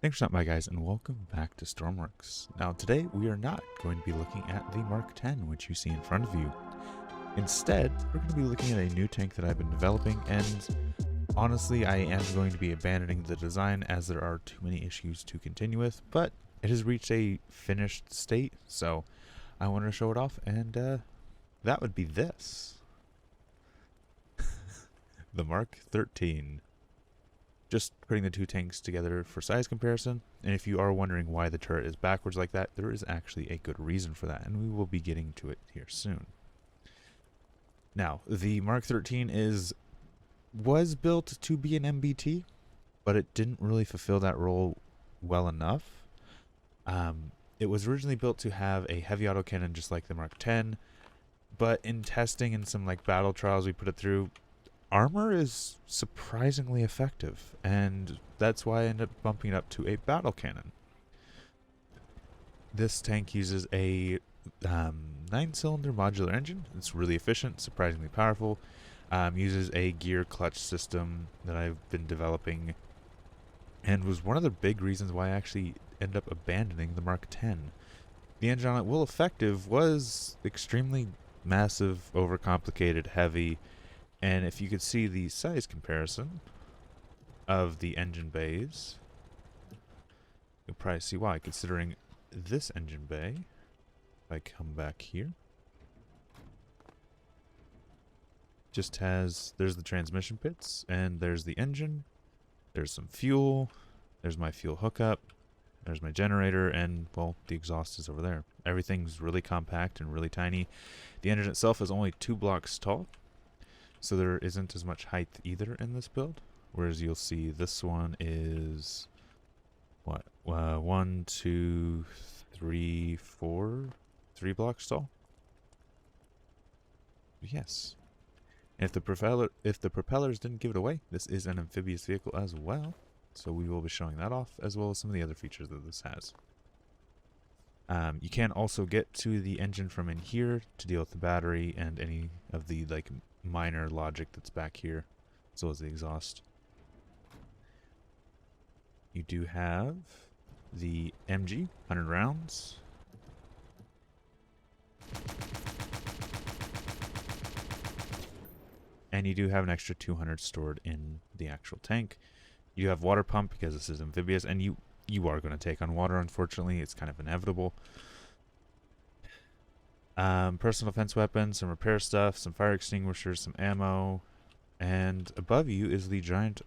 Thanks for stopping by, guys, and welcome back to Stormworks. Now, today we are not going to be looking at the Mark 10, which you see in front of you. Instead, we're going to be looking at a new tank that I've been developing, and honestly, I am going to be abandoning the design as there are too many issues to continue with, but it has reached a finished state, so I wanted to show it off, and that would be this. The Mark 13. Just putting the two tanks together for size comparison, and if you are wondering why the turret is backwards like that, there is actually a good reason for that, and we will be getting to it here soon. Now, the Mark 13 was built to be an MBT, but it didn't really fulfill that role well enough. It was originally built to have a heavy autocannon just like the Mark 10, but in testing and some battle trials we put it through, armor is surprisingly effective, and that's why I ended up bumping it up to a battle cannon. This tank uses a 9-cylinder modular engine. It's really efficient, surprisingly powerful. Uses a gear clutch system that I've been developing, and was one of the big reasons why I actually ended up abandoning the Mark 10. The engine on it, while effective, was extremely massive, overcomplicated, heavy. And if you could see the size comparison of the engine bays, you'll probably see why, considering this engine bay, if I come back here, just has, there's the transmission pits, and there's the engine, there's some fuel, there's my fuel hookup, there's my generator, and, well, the exhaust is over there. Everything's really compact and really tiny. The engine itself is only 2 blocks tall, so there isn't as much height either in this build, whereas you'll see this one is, what, 1, 2, 3, 4, 3 blocks tall? Yes. And if the propellers didn't give it away, this is an amphibious vehicle as well, so we will be showing that off, as well as some of the other features that this has. You can also get to the engine from in here to deal with the battery and any of the minor logic that's back here, as well as the exhaust. You do have the MG, 100 rounds. And you do have an extra 200 stored in the actual tank. You have water pump because this is amphibious, and you are going to take on water, unfortunately. It's kind of inevitable. Personal defense weapons, some repair stuff, some fire extinguishers, some ammo, and above you is the giant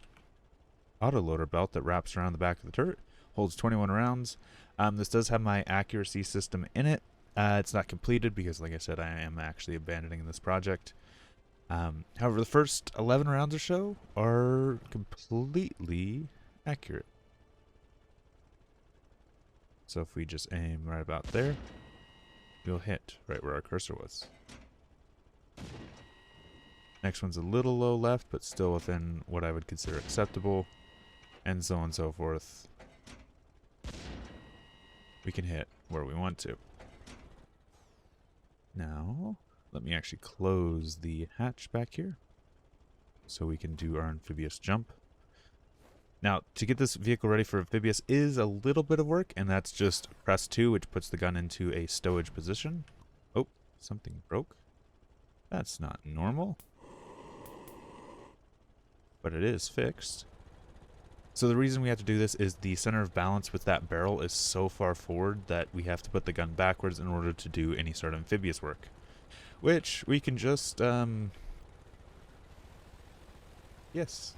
autoloader belt that wraps around the back of the turret. Holds 21 rounds. This does have my accuracy system in it. It's not completed because, like I said, I am actually abandoning this project. However, the first 11 rounds or so are completely accurate. So if we just aim right about there, you'll hit right where our cursor was. Next one's a little low left, but still within what I would consider acceptable, and so on and so forth. We can hit where we want to. Now, let me actually close the hatch back here so we can do our amphibious jump. Now, to get this vehicle ready for amphibious is a little bit of work, and that's just press 2, which puts the gun into a stowage position. Oh, something broke. That's not normal. But it is fixed. So the reason we have to do this is the center of balance with that barrel is so far forward that we have to put the gun backwards in order to do any sort of amphibious work. Which we can just, yes.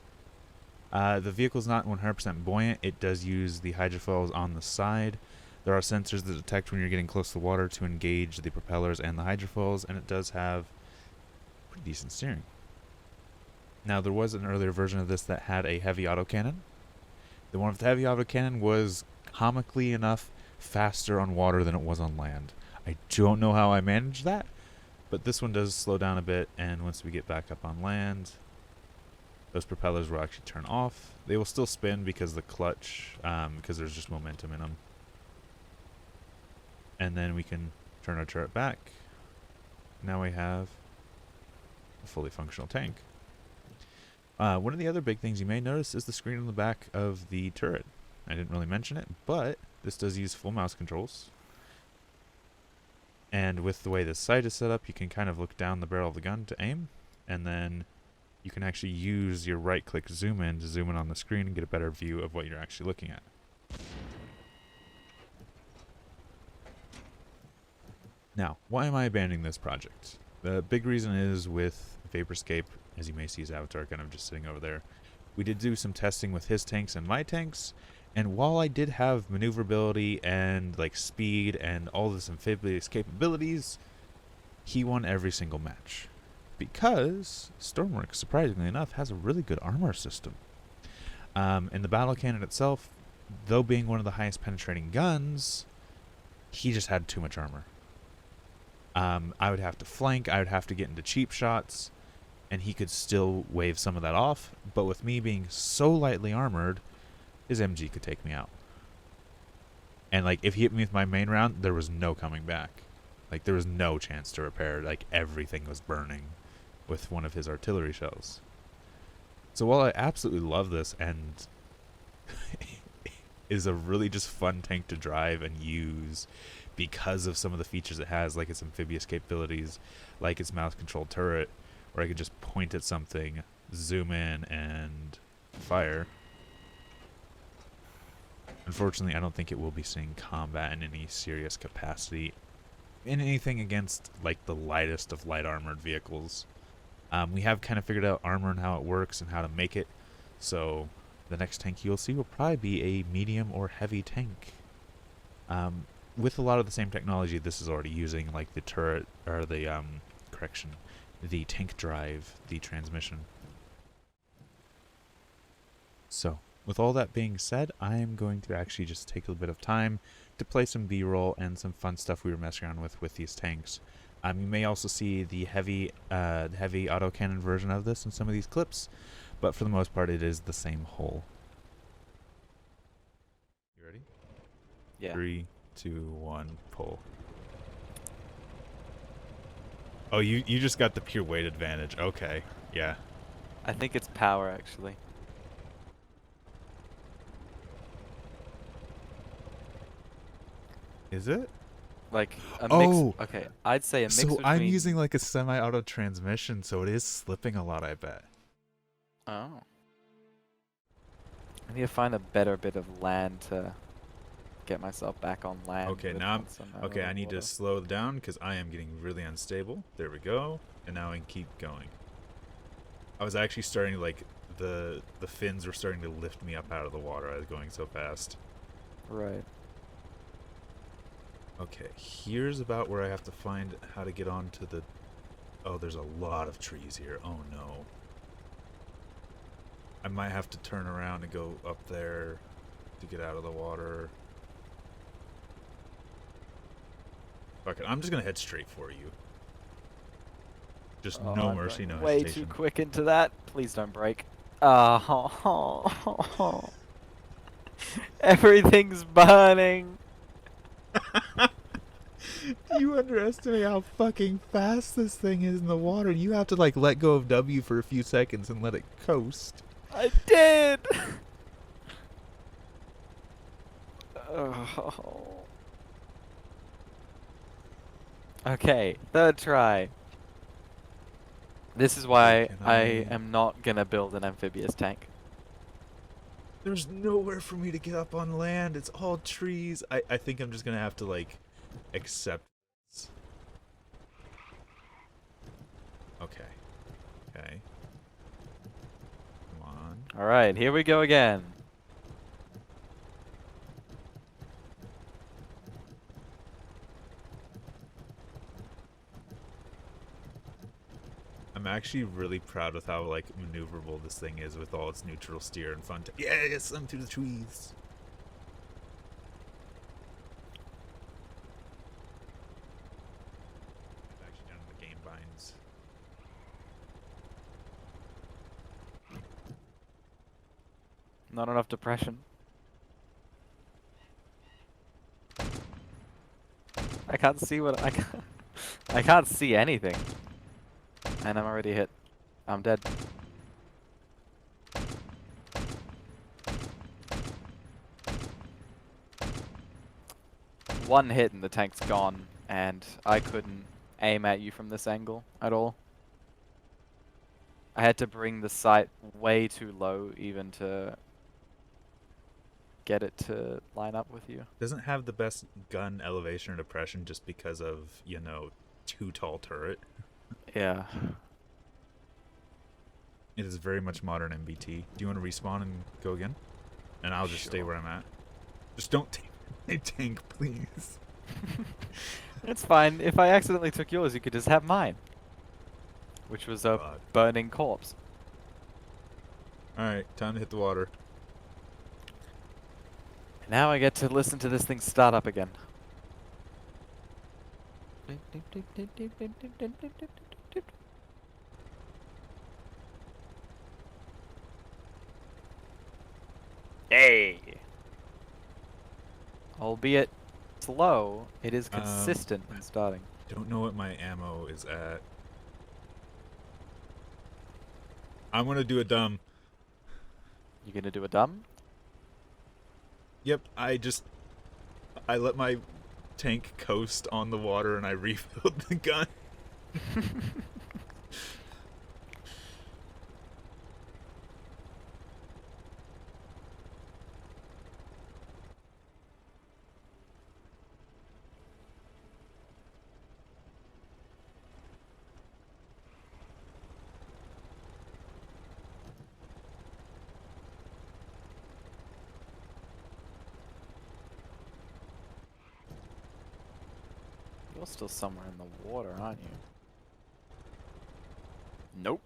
The vehicle's not 100% buoyant. It does use the hydrofoils on the side. There are sensors that detect when you're getting close to the water to engage the propellers and the hydrofoils, and it does have pretty decent steering. Now, there was an earlier version of this that had a heavy autocannon. The one with the heavy autocannon was comically enough faster on water than it was on land. I don't know how I managed that, but this one does slow down a bit, and once we get back up on land, those propellers will actually turn off. They will still spin because the clutch, because there's just momentum in them. And then we can turn our turret back. Now we have a fully functional tank. One of the other big things you may notice is the screen on the back of the turret. I didn't really mention it, but this does use full mouse controls. And with the way the sight is set up, you can kind of look down the barrel of the gun to aim, and then you can actually use your right-click zoom in to zoom in on the screen and get a better view of what you're actually looking at. Now, why am I abandoning this project? The big reason is with Vaporscape, as you may see his avatar kind of just sitting over there. We did do some testing with his tanks and my tanks, and while I did have maneuverability and like speed and all this amphibious capabilities, he won every single match. Because Stormworks, surprisingly enough, has a really good armor system. In the battle cannon itself, though being one of the highest penetrating guns, he just had too much armor. I would have to flank, I would have to get into cheap shots, and he could still wave some of that off, but with me being so lightly armored, his MG could take me out. And like, if he hit me with my main round, there was no coming back. Like, there was no chance to repair. Like, everything was burning with one of his artillery shells. So while I absolutely love this and is a really just fun tank to drive and use because of some of the features it has, like its amphibious capabilities, like its mouse-controlled turret, where I could just point at something, zoom in, and fire. Unfortunately, I don't think it will be seeing combat in any serious capacity in anything against like the lightest of light armored vehicles. We have kind of figured out armor and how it works and how to make it, so the next tank you'll see will probably be a medium or heavy tank. With a lot of the same technology this is already using, like the turret, or the, the tank drive, the transmission. So, with all that being said, I am going to actually just take a little bit of time to play some B-roll and some fun stuff we were messing around with these tanks. You may also see the heavy autocannon version of this in some of these clips, but for the most part it is the same hull. You ready? Yeah. 3, 2, 1, pull. Oh, you just got the pure weight advantage. Okay, yeah. I think it's power, actually. Is it? Like a mix. Oh! Okay, I'd say a mix So between... I'm using like a semi-auto transmission, so it is slipping a lot, I bet. Oh. I need to find a better bit of land to get myself back on land. Okay, now okay, I need to slow down because I am getting really unstable. There we go. And now I can keep going. I was actually starting to, like, the fins were starting to lift me up out of the water. I was going so fast. Right. Okay, here's about where I have to find how to get onto the... Oh, there's a lot of trees here. Oh, no. I might have to turn around and go up there to get out of the water. Fuck it, I'm just gonna head straight for you. Just no mercy, no hesitation. Way too quick into that. Please don't break. Oh. Everything's burning. You underestimate how fucking fast this thing is in the water. You have to like let go of W for a few seconds and let it coast. I did. Oh. Okay, third try. This is why I am not gonna build an amphibious tank. There's nowhere for me to get up on land. It's all trees. I think I'm just gonna have to like accept this. Okay. Okay. Come on. Alright, here we go again. I'm actually really proud with how like maneuverable this thing is with all its neutral steer and fun. Yes, I'm through the trees. I'm actually down in the game binds. Not enough depression. I can't see what I can't see anything. And I'm already hit. I'm dead. one hit and the tank's gone, and I couldn't aim at you from this angle at all. I had to bring the sight way too low even to get it to line up with you. Doesn't have the best gun elevation or depression just because of, you know, too tall turret. Yeah. It is very much modern MBT. Do you want to respawn and go again? And I'll just stay where I'm at. Just don't take my tank, please. It's fine. If I accidentally took yours, you could just have mine. Which was a burning corpse. Alright, time to hit the water. Now I get to listen to this thing start up again. Hey! Albeit slow, it is consistent in starting. Don't know what my ammo is at. I'm gonna do a dumb. You gonna do a dumb? Yep, I let my tank coast on the water and I refilled the gun. You're still somewhere in the water, aren't you? Nope.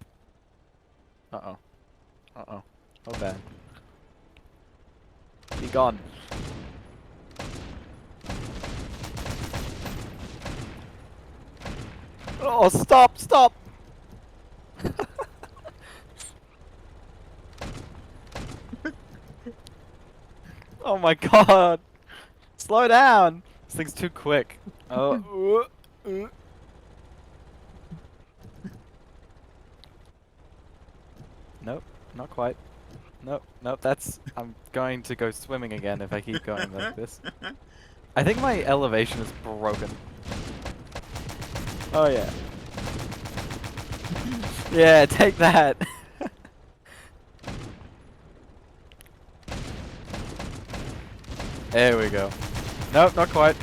Uh-oh. Uh-oh. Oh, bad. Be gone. Oh, stop! Stop! Oh my god! Slow down! This thing's too quick. Oh. Nope, not quite. Nope, nope, that's... I'm going to go swimming again if I keep going like this. I think my elevation is broken. Oh yeah. Yeah, take that! There we go. Nope, not quite.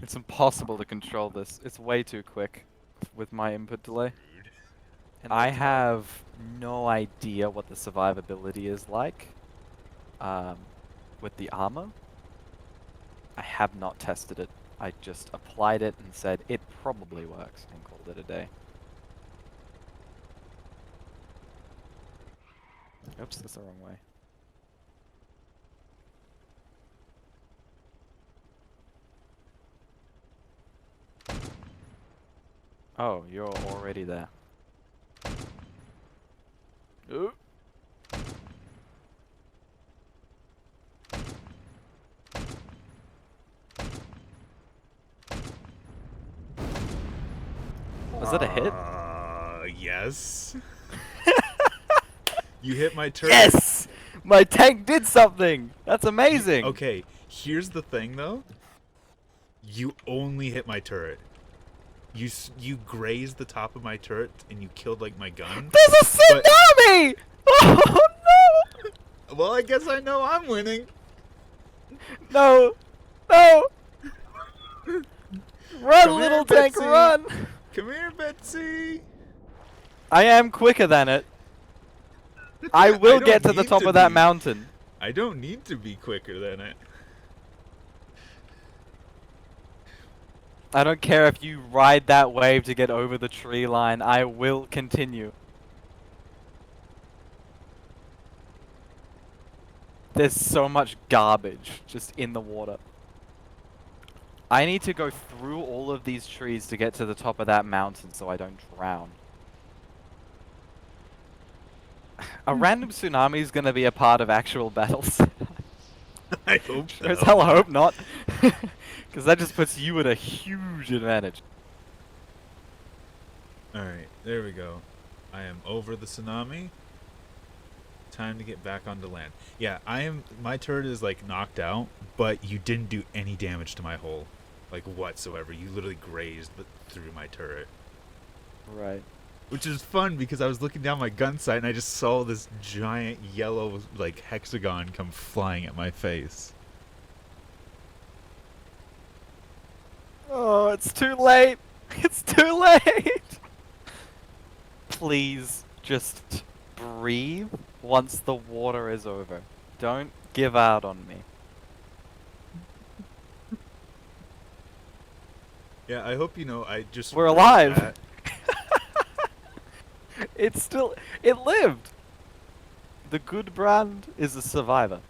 It's impossible to control this. It's way too quick with my input delay. I have no idea what the survivability is like with the armor. I have not tested it. I just applied it and said it probably works and called it a day. Oops, that's the wrong way. Oh, you're already there. Ooh. Was that a hit? Yes. You hit my turret. Yes! My tank did something! That's amazing! Okay, here's the thing though. You only hit my turret. You grazed the top of my turret and you killed like my gun. There's a tsunami! Oh no! Well, I guess I know I'm winning. No! No! Run, Come little here, tank, Betsy. run! Come here, Betsy. I am quicker than it. I will don't get to the need top to of that be. mountain. I don't need to be quicker than it. I don't care if you ride that wave to get over the tree line. I will continue. There's so much garbage just in the water. I need to go through all of these trees to get to the top of that mountain so I don't drown. A random tsunami is going to be a part of actual battles. I hope so. Sure as hell hope not. Because that just puts you at a huge advantage. Alright, there we go. I am over the tsunami. Time to get back onto land. Yeah, my turret is like knocked out, but you didn't do any damage to my hull, like whatsoever. You literally grazed through my turret. Right. Which is fun because I was looking down my gun sight and I just saw this giant yellow like hexagon come flying at my face. Oh, it's too late. It's too late. Please just breathe once the water is over. Don't give out on me. Yeah, I hope you know I just We're wrote alive. that. It lived. The good brand is a survivor.